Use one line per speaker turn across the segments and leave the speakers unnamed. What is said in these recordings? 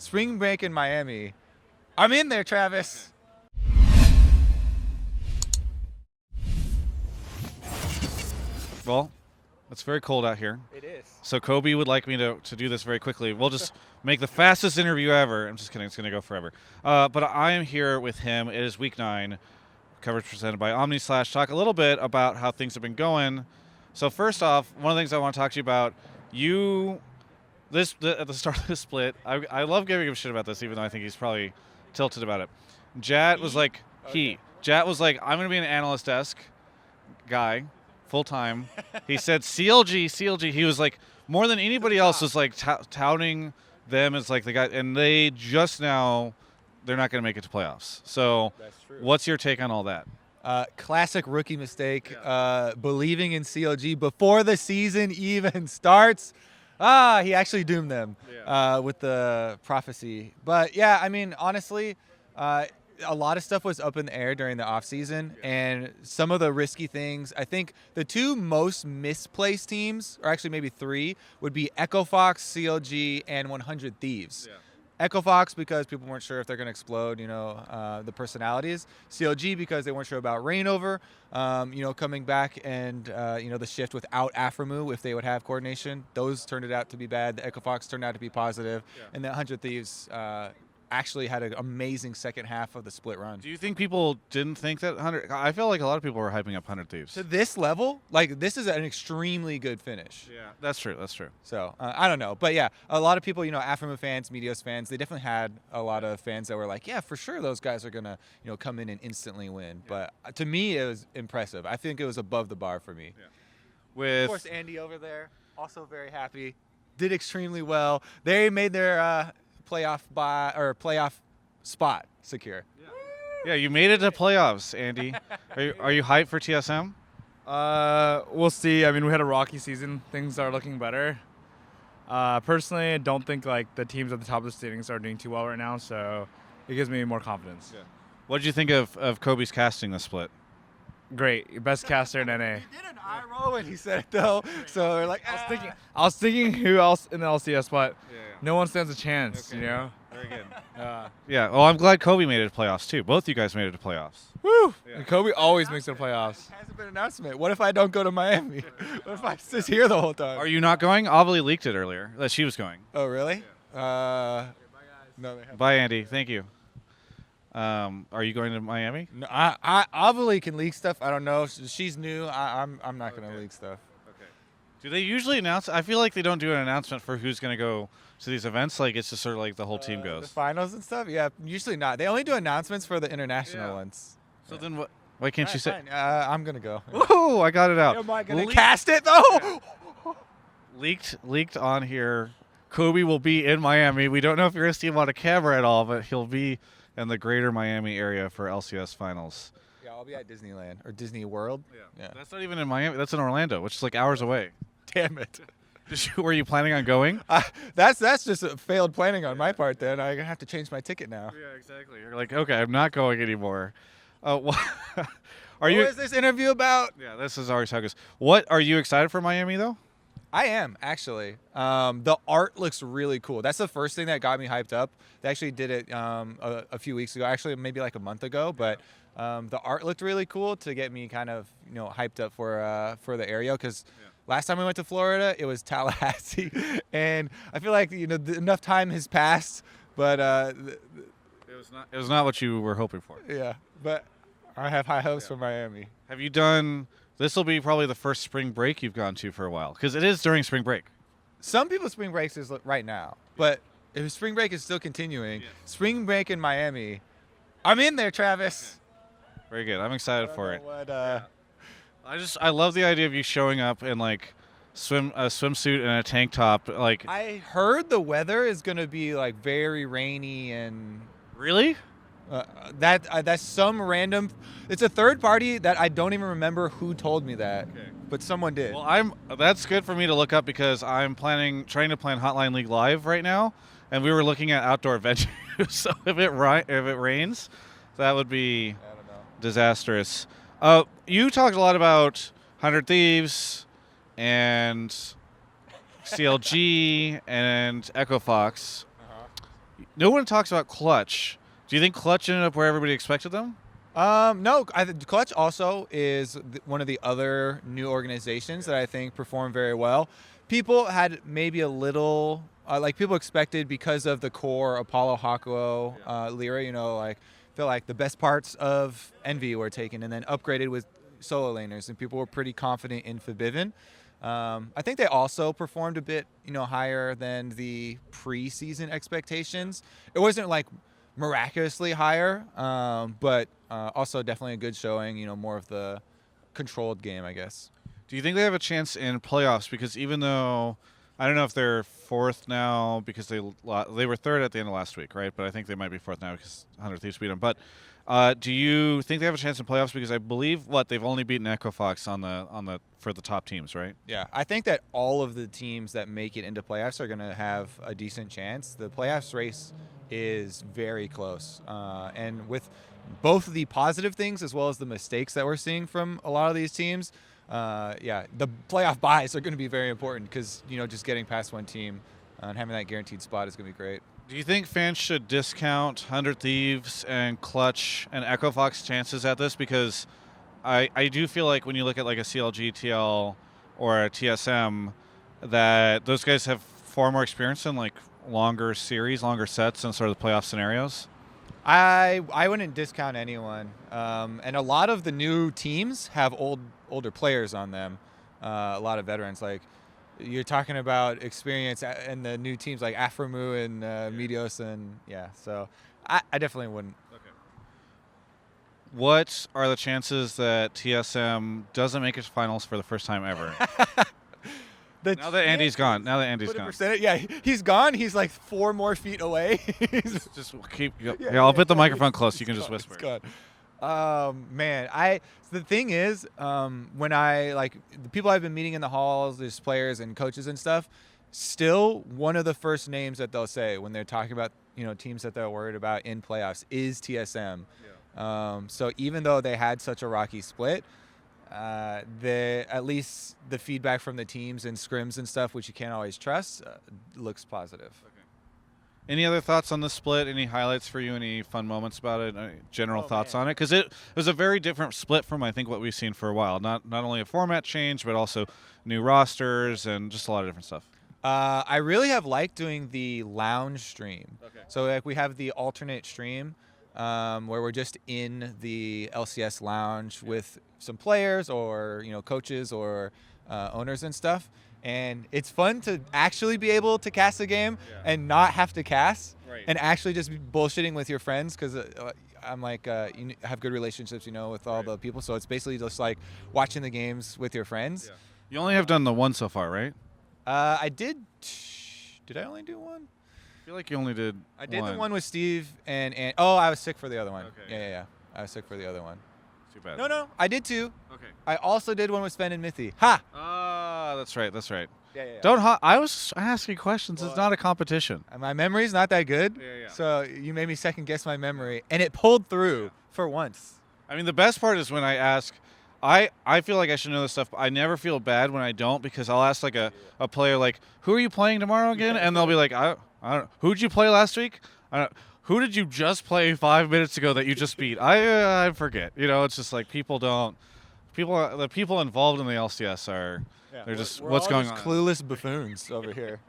Spring break in Miami. I'm in there, Travis.
Well, it's very cold out here.
It is.
So Kobe would like me to do this very quickly. We'll just make the fastest interview ever. I'm just kidding. It's going to go forever. But I am here with him. It is week 9. Coverage presented by Omni / talk a little bit about how things have been going. So first off, one of the things I want to talk to you about, at the start of this split, I love giving him shit about this, even though I think he's probably tilted about it. Jat was like, I'm going to be an analyst desk guy, full time. He said CLG. He was like, more than anybody else was like touting them as like the guy, and they just now, they're not going to make it to playoffs. So what's your take on all that?
Classic rookie mistake, believing in CLG before the season even starts. He actually doomed them with the prophecy. But yeah, I mean, honestly, a lot of stuff was up in the air during the offseason, and some of the risky things, I think the 2 most misplaced teams, or actually maybe 3, would be Echo Fox, CLG, and 100 Thieves. Echo Fox because people weren't sure if they're going to explode, the personalities. CLG because they weren't sure about Rainover, coming back and, the shift without Aframu, if they would have coordination. Those turned it out to be bad. The Echo Fox turned out to be positive. And the 100 Thieves actually had an amazing second half of the split run.
Do you think people didn't think that 100? I feel like a lot of people were hyping up 100 Thieves.
To this level, like, this is an extremely good finish.
Yeah, that's true.
So, I don't know. But yeah, a lot of people, Aframu fans, Meteos fans, they definitely had a lot of fans that were like, yeah, for sure those guys are going to, come in and instantly win. Yeah. But to me, it was impressive. I think it was above the bar for me. Yeah. Of course, Andy over there, also very happy. Did extremely well. They made their playoff spot secure.
Yeah, you made it to playoffs, Andy. Are you hyped for TSM?
We'll see. I mean, we had a rocky season. Things are looking better. Personally, I don't think like the teams at the top of the standings are doing too well right now, so it gives me more confidence. Yeah.
What did you think of Kobe's casting this split?
Great, best caster in NA.
He did an eye roll when he said it though, so we're like,
I was thinking who else in the LCS, but no one stands a chance.
Okay. Very good.
Yeah.
Well, I'm glad Kobe made it to playoffs too. Both you guys made it to playoffs.
Woo!
Yeah.
And Kobe always makes it to playoffs.
Hasn't been an announcement. What if I don't go to Miami? What if I sit here the whole time?
Are you not going? Avali leaked it earlier that she was going.
Oh, really?
Yeah.
No, they haven't.
Bye, Andy. Thank you. Are you going to Miami?
No, Avali can leak stuff. I don't know. She's new. I'm not going to leak stuff.
Okay. Do they usually announce? I feel like they don't do an announcement for who's going to go to these events. Like it's just sort of like the whole team goes.
The finals and stuff? Yeah, usually not. They only do announcements for the international ones.
So then what? Why can't you say?
I'm going to go.
Oh, I got it out.
Am I going to cast it though?
Leaked on here. Kobe will be in Miami. We don't know if you're going to see him on a camera at all, but he'll be in the greater Miami area for LCS finals.
Yeah, I'll be at Disneyland or Disney World. Yeah.
That's not even in Miami. That's in Orlando, which is like hours away.
Damn it.
Were you planning on going?
That's just a failed planning on my part then. I'm going to have to change my ticket now.
Yeah, exactly. You're like, okay, I'm not going anymore. What
is this interview about?
Yeah, this is always how it goes. What, are you excited for Miami though?
I am, actually. The art looks really cool. That's the first thing that got me hyped up. They actually did it a few weeks ago, actually maybe like a month ago, but the art looked really cool to get me kind of hyped up for the area, because last time we went to Florida, it was Tallahassee, and I feel like enough time has passed, but
it was not what you were hoping for.
Yeah, but I have high hopes for Miami.
Have you done? This will be probably the first spring break you've gone to for a while, because it is during spring break.
Some people's spring breaks is right now, but if spring break is still continuing, spring break in Miami, I'm in there, Travis.
Very good. I'm excited for it.
What,
I love the idea of you showing up in like a swimsuit and a tank top. Like,
I heard the weather is gonna be like very rainy and.
Really?
That's some random. It's a third party that I don't even remember who told me that, but someone did.
Well, that's good for me to look up, because I'm trying to plan Hotline League Live right now, and we were looking at outdoor venues. So if it rains, that would be disastrous. You talked a lot about 100 Thieves and CLG and Echo Fox. No one talks about Clutch. Do you think Clutch ended up where everybody expected them?
No, Clutch also is one of the other new organizations that I think performed very well. People had maybe a little, people expected because of the core Apollo Hakuo Lyra, feel like the best parts of Envy were taken and then upgraded with solo laners, and people were pretty confident in Forbidden. I think they also performed a bit, higher than the preseason expectations. It wasn't like miraculously higher, but also definitely a good showing. More of the controlled game, I guess.
Do you think they have a chance in playoffs? Because even though I don't know if they're fourth now because they were third at the end of last week, right? But I think they might be fourth now because 100 Thieves beat them. But do you think they have a chance in playoffs? Because I believe they've only beaten Echo Fox for the top teams, right?
Yeah, I think that all of the teams that make it into playoffs are going to have a decent chance. The playoffs race is very close, and with both of the positive things as well as the mistakes that we're seeing from a lot of these teams, the playoff buys are going to be very important because just getting past one team and having that guaranteed spot is going to be great.
Do you think fans should discount 100 Thieves and Clutch and Echo Fox chances at this? Because I do feel like when you look at like a CLG, TL, or a TSM, that those guys have far more experience in like longer series, longer sets, and sort of the playoff scenarios.
I wouldn't discount anyone, and a lot of the new teams have older players on them, a lot of veterans. Like you're talking about experience in the new teams like Afromu and Medios, and so I definitely wouldn't.
Okay. What are the chances that TSM doesn't make it to finals for the first time ever? Now that Andy's gone.
Yeah, he's gone. He's like 4 more feet away.
Just keep. I'll put the microphone close. You can just whisper.
It's gone. Man, the thing is, when the people I've been meeting in the halls, there's players and coaches and stuff. Still, one of the first names that they'll say when they're talking about teams that they're worried about in playoffs is TSM. Yeah. So even though they had such a rocky split, at least the feedback from the teams and scrims and stuff, which you can't always trust, looks positive. Okay.
Any other thoughts on the split? Any highlights for you? Any fun moments about it? Any general thoughts on it? Because it was a very different split from I think what we've seen for a while. Not only a format change, but also new rosters and just a lot of different stuff.
I really have liked doing the lounge stream.
Okay.
So we have the alternate stream where we're just in the LCS lounge with some players or coaches or owners and stuff, and it's fun to actually be able to cast a game and not have to cast,
right,
and actually just be bullshitting with your friends because I'm like you have good relationships with all the people, so it's basically just like watching the games with your friends.
Yeah. You only have done the one so far, right?
I did I only do one?
I feel like you only did
I did the one with Steve and I was sick for the other one.
Okay.
Yeah. I was sick for the other one.
Too bad.
No, I did 2.
Okay.
I also did one with Sven and Mithy. Ha!
Ah, that's right.
Yeah.
Don't I was asking questions. It's not a competition.
My memory's not that good.
Yeah.
So you made me second guess my memory, and it pulled through for once.
I mean, the best part is when I ask. I feel like I should know this stuff, but I never feel bad when I don't, because I'll ask like a player like, who are you playing tomorrow again? And they'll be like, I don't. Who'd you play last week? Who did you just play 5 minutes ago that you just beat? I forget. It's just like the people involved in the LCS they're just
we're
what's
all
going
just
on.
Clueless buffoons over here.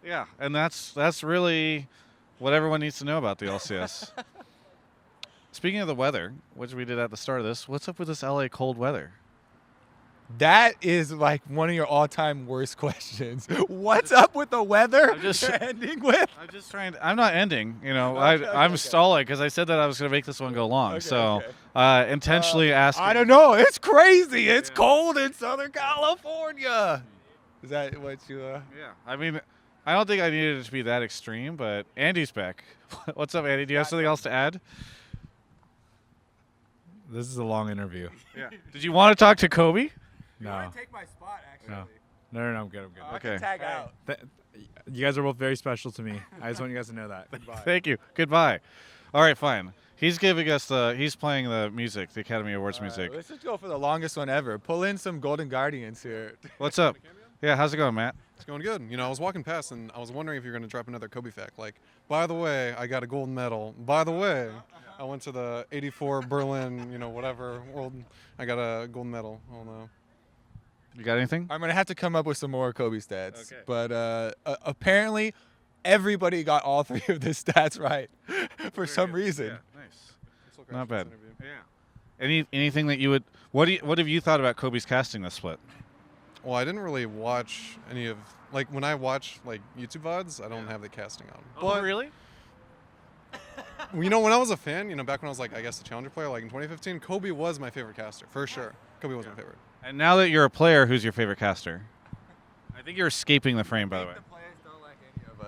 Yeah, and that's really what everyone needs to know about the LCS. Speaking of the weather, which we did at the start of this, what's up with this LA cold weather?
That is like one of your all-time worst questions. What's up with the weather? You're ending with?
I'm just trying. I'm not ending. I'm stalling because I said that I was going to make this one go long. Intentionally asking.
I don't know. It's crazy. It's cold in Southern California. Is that what you?
Yeah. I mean, I don't think I needed it to be that extreme, but Andy's back. What's up, Andy? Do you have something else to add?
This is a long interview.
Yeah. Did you want to talk to Kobe?
No.
You want to take my spot, actually?
No, I'm good.
I can tag out.
You guys are both very special to me. I just want you guys to know that.
Goodbye.
Thank you. Goodbye. All right, fine. He's giving us he's playing the music, the Academy Awards music.
Let's just go for the longest one ever. Pull in some Golden Guardians here.
What's up? Yeah, how's it going, Matt?
It's going good. I was walking past and I was wondering if you're going to drop another Kobe fact. Like, By the way, I got a gold medal. By the way, I went to the '84 Berlin, whatever world. I got a gold medal. Oh no.
You got anything?
I'm gonna have to come up with some more Kobe stats.
Okay.
But apparently, everybody got all 3 of the stats right for some reason.
Yeah, nice. Not bad. Yeah. Anything that you would? What have you thought about Kobe's casting this split?
Well, I didn't really watch any of when I watch YouTube VODs, I don't have the casting on.
Oh, really?
When I was a fan, back when I was I guess a challenger player, in 2015, Kobe was my favorite caster for sure. Kobe was my favorite.
And now that you're a player, who's your favorite caster? I think you're escaping the frame, by the way.
The players don't like any of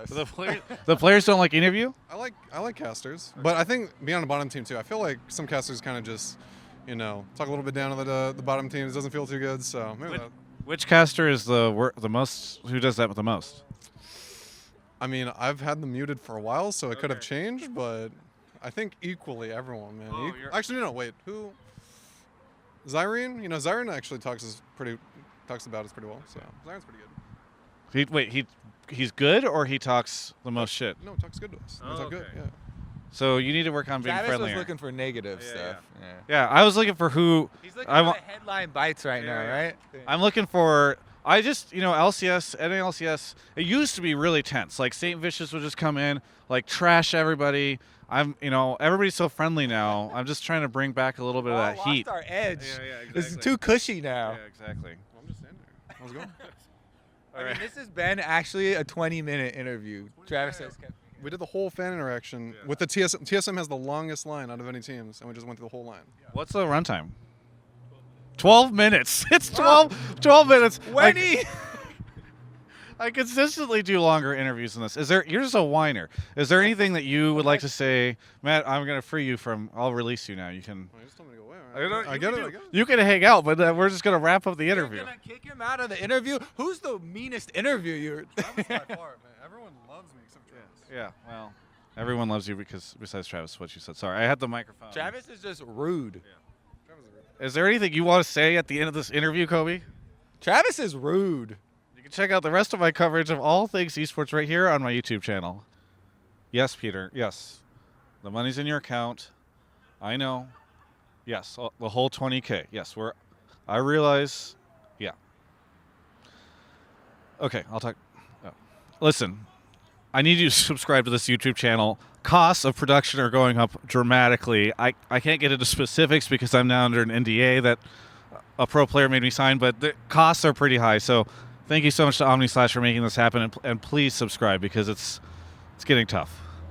us.
The players don't like any of you?
I like casters, but I think being on the bottom team too. I feel like some casters kind of just, talk a little bit down to the bottom teams. Doesn't feel too good, so maybe that.
Which caster is the most? Who does that the most?
I mean, I've had them muted for a while, so it could have changed, but I think equally everyone, man.
Oh,
Actually, no, wait. Who? Zyrene? Zyrene actually talks about us pretty well, so Zyrene's pretty good.
He's good or he talks the most shit?
No, talks good to us.
Oh,
Talk good,
okay.
yeah.
So you need to work on being
Travis
friendlier.
was looking for negative stuff.
Yeah, I was looking for who.
He's looking
I
for
want.
the headline bites right now, right?
I'm looking for. I just, LCS, NALCS, it used to be really tense. St. Vicious would just come in, trash everybody. Everybody's so friendly now. I'm just trying to bring back a little bit of that
lost
heat.
our edge.
Yeah, exactly.
This is too cushy now.
Yeah, exactly.
Well, I'm just standing there. How's it going?
I mean, this has been actually a 20-minute interview. Travis has kept.
We did the whole fan interaction with the TSM. TSM has the longest line out of any teams, and we just went through the whole line.
What's the runtime? 12 minutes. It's 12 minutes. I consistently do longer interviews than this. You're just a whiner. Is there anything that you would like to say, Matt? I'm going to free you from. I'll release you now. You can.
Oh, you just told me to go away. I get it.
You can hang out, but we're just going to wrap up the interview.
You're gonna kick him out of the interview? Who's the meanest interviewer?
Travis by far, man. Everyone loves me except Travis.
Yeah. Well, everyone loves you besides Travis. What you said. Sorry, I had the microphone.
Travis is just rude.
Is there anything you want to say at the end of this interview, Kobe?
Travis is rude.
You can check out the rest of my coverage of all things esports right here on my YouTube channel. Yes, Peter. Yes. The money's in your account. I know. Yes, the whole 20K. Yes, I realize. Yeah. Okay, I'll talk. Oh. Listen, I need you to subscribe to this YouTube channel. Costs of production are going up dramatically. I can't get into specifics because I'm now under an NDA that a pro player made me sign, but the costs are pretty high. So thank you so much to OmniSlash for making this happen, and please subscribe because it's getting tough.